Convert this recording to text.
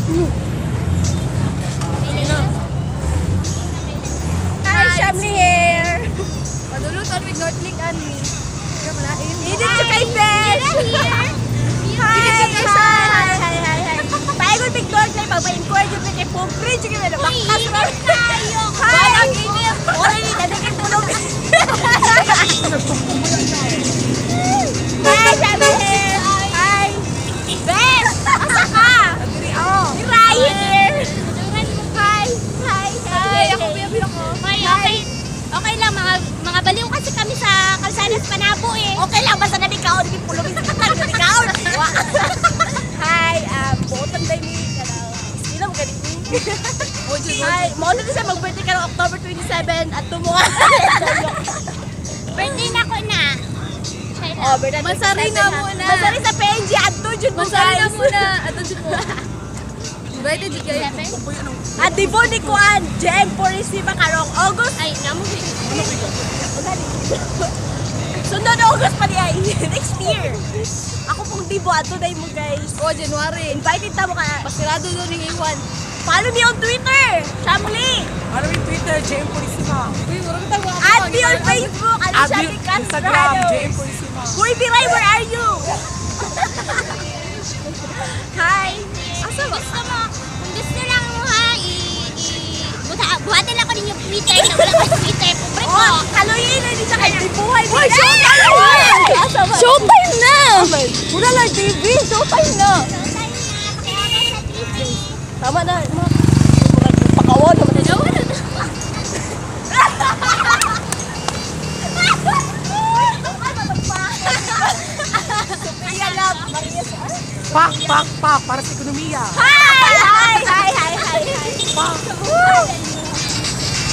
Hi, Shamli here. Padulutan with North Lake and me. Dito sa kay Besh. Hi. Paigod big door kay pagpa-encourage yung kay Pugri. Sige na bakas mo. Hi, ang init. Oray ni dadagin tulog. Hi, Shamli here. Hi. Besh, asa ka? Si Rai here. Hi. Ako biya ko. Okay lang, mga baliw kasi kami sa Kalsadas Panabo eh. Okay lang, basta nabikaon, hindi pulong isa katang nabikaon. Hi, buotan day ni, ilang ganit ni. Hi, mo na siya mag-birthday ka ng October 27 at tumuha. Birthday na ko na. Oh, birthday Masari na muna. Masari sa PNG at Jud mo Masari na guys. muna. Ato dyan mo. Birthday di kayo. At di po ni Kuan, Jem Purisima karong August. Ay, naman. Sunod August pa niya, next year. Ako pong Dibo, ato na mo guys. O, January. Invited ta mo ka. Pasirado doon yung iwan. Follow me on Twitter, Shamli. Ano yung Twitter? JM Purisima. Uy, marami tayo mga Add me on Facebook, ano Add Shamli me Castrado. Instagram, JM Purisima. Hoy, Biray, where are you? Hi. Asa gusto mo? Kung gusto lang mo ha, buhatin ako din yung Twitter na wala ka Twitter. Pobre ko. Oh, kaloyin na din sa kanya. Buhay. Hoy, Showtime na! Wala lang TV, showtime na! Tama na, pakawa naman na. Sophia Love, Maria Suarez. Pak, para sa ekonomiya. Hi! Pak. Woo!